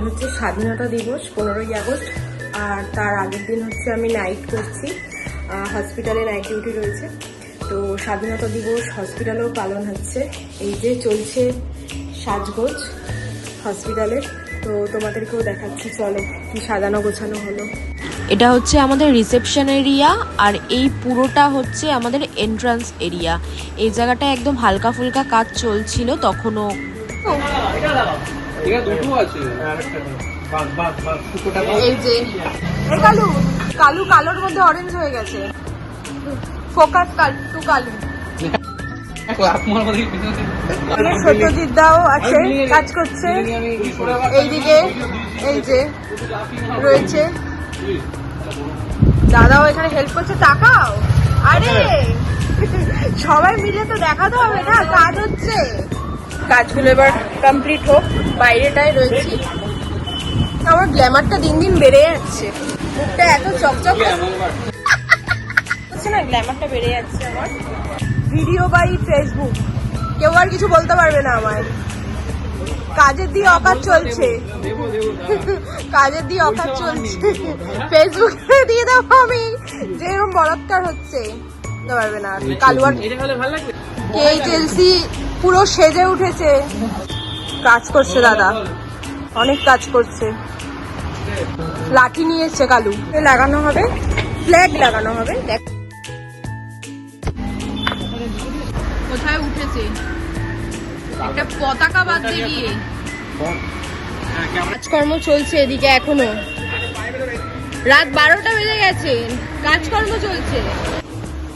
হচ্ছে স্বাধীনতা দিবস 15ই আগস্ট, আর তার আগের দিন হচ্ছে আমি নাইট করছি, হসপিটালে নাইট ডিউটি রয়েছে। তো স্বাধীনতা দিবস হসপিটালেও পালন হচ্ছে। এই যে চলছে সাজগোজ হসপিটালের, তো তোমাদেরকেও দেখাচ্ছি, চলো কি সাজানো গোছানো হলো। এটা হচ্ছে আমাদের রিসেপশন এরিয়া, আর এই পুরোটা হচ্ছে আমাদের এন্ট্রান্স এরিয়া। এই জায়গাটা একদম হালকা ফুলকা কাজ চলছিল তখনও। এই যে কালু কালু কালোর মধ্যে অরেঞ্জ হয়ে গেছে, ফোকাস টু কালু। সত্যজিৎ দাও আছে, কাজ করছে। এইদিকে এই যে রয়েছে দাদাও এখানে হেল্প করছে। তাকাও, আরে সবাই মিলে তো দেখাতে হবে না, কাজ হচ্ছে। কাজগুলো এবার কমপ্লিট হোক। বাইরেটায় রয়েছি, আমার গ্ল্যামারটা দিন দিন বেড়ে যাচ্ছে, মুখটা এত চকচক হচ্ছে না, গ্ল্যামারটা বেড়ে যাচ্ছে আমার। ভিডিও বাই ফেসবুক, কেউ আর কিছু বলতে পারবে না আমায়। কাজের দিয়ে অকাজ চলছে, কাজের দিয়ে অকাজ চলছে। ফেসবুকে দিয়ে দেবো আমি, যেরকম বলাৎকার হচ্ছে বুঝতে পারবে না। কালুয়ার কেএইচএলসি পুরো সেজে উঠেছে, কাজ করছে দাদা, অনেক কাজ করছে। লাঠি নিয়ে এসছে কালু, লাগানো হবে, ফ্ল্যাগ লাগানো হবে। দেখ কোথায় উঠেছে একটা পতাকা বাঁধতে গিয়ে। কাজকর্ম চলছে এদিকে, এখনো রাত 12টা বেজে গেছে, কাজকর্ম চলছে।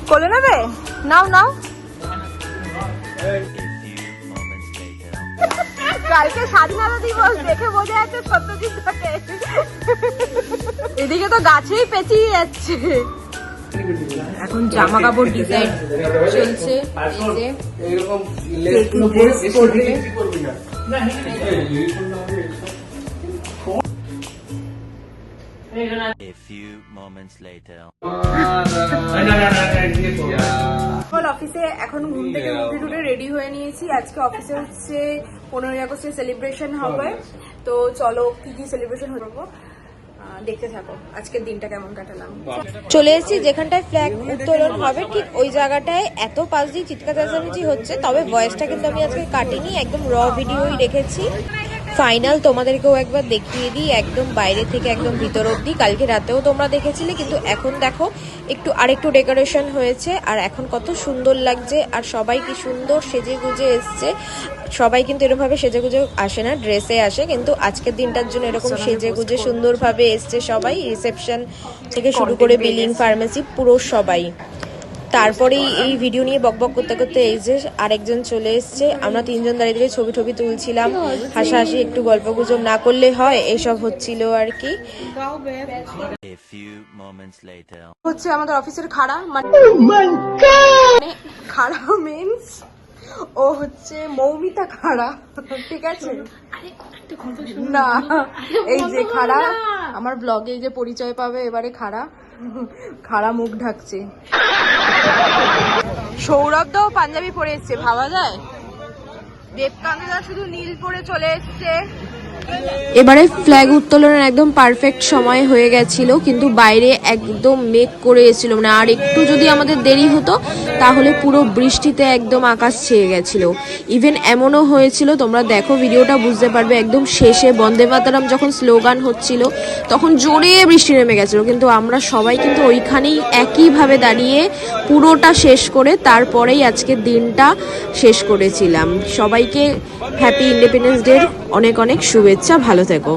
কোলে নেবে? নাও নাও। কালকে স্বাধীনতা দিবস, দেখে বোঝা যাচ্ছে সত্যজিৎ দাকে। এদিকে তো গাছেই পেঁচিয়ে যাচ্ছে। এখন জামা কাপড় ডিজাইন চলছে। অফিসে এখন ঘুম থেকে উঠে রেডি হয়ে নিয়েছি। আজকে অফিসে হচ্ছে 15ই আগস্টের সেলিব্রেশন হবে, তো চলো কি কি সেলিব্রেশন করবো দেখতে থাকো। আজকের দিনটা কেমন কাটালাম। চলে এসেছি যেখানটায় ফ্ল্যাগ উত্তোলন হবে, ঠিক ওই জায়গাটায় এত পাশ দিয়ে চিৎকার চেঁচামেচি হচ্ছে, তবে ভয়েসটা কিন্তু আমি আজকে কাটিনি, একদম র ভিডিওই রেখেছি। ফাইনাল তোমাদেরকেও একবার দেখিয়ে দিই, একদম বাইরে থেকে একদম ভিতর অব্দি। কালকে রাতেও তোমরা দেখেছিলে, কিন্তু এখন দেখো একটু আরেকটু ডেকোরেশন হয়েছে, আর এখন কত সুন্দর লাগছে। আর সবাই কি সুন্দর সেজে গুজে এসছে। সবাই কিন্তু এরকমভাবে সেজে গুজে আসে না, ড্রেসে আসে, কিন্তু আজকের দিনটার জন্য এরকম সেজে গুজে সুন্দরভাবে এসছে সবাই। রিসেপশন থেকে শুরু করে বিলিং, ফার্মেসি, পুরো সবাই। তারপরেই এই ভিডিও নিয়ে বকবক করতে করতে এই যে আরেকজন চলে এসছে। আমরা তিনজন দাঁড়িয়ে দাঁড়িয়ে ছবি টবি তুলছিলাম, হাসাহাসি, একটু গল্প গুজব না করলে হয়, এসব হচ্ছিল আর কি। হচ্ছে আমাদের অফিসের খাড়া, মানে খাড়া মিন্স ও হচ্ছে মৌমিতা খাড়া, ঠিক আছে না? এই যে খাড়া আমার ব্লগে এই যে পরিচয় পাবে এবারে। খাড়া খাড়া মুখ ঢাকছে। সৌরভ দাও পাঞ্জাবি পরে এসছে, ভাবা যায়? দেবকান্তদা শুধু নীল পরে চলে এসছে। এবারে ফ্ল্যাগ উত্তোলনের একদম পারফেক্ট সময় হয়ে গেছিল, কিন্তু বাইরে একদম মেঘ করে এসেছিল, মানে আর একটু যদি আমাদের দেরি হতো তাহলে পুরো বৃষ্টিতে একদম আকাশ ছেয়ে গেছিল। ইভেন এমনও হয়েছিল, তোমরা দেখো ভিডিওটা বুঝতে পারবে, একদম শেষে বন্দে মাতরম যখন স্লোগান হচ্ছিল তখন জোরে বৃষ্টি নেমে গেছিল, কিন্তু আমরা সবাই কিন্তু ওইখানেই একইভাবে দাঁড়িয়ে পুরোটা শেষ করে তারপরেই আজকের দিনটা শেষ করেছিলাম। সবাইকে হ্যাপি ইন্ডিপেন্ডেন্স ডে, অনেক অনেক শুভেচ্ছা, ভালো থেকো।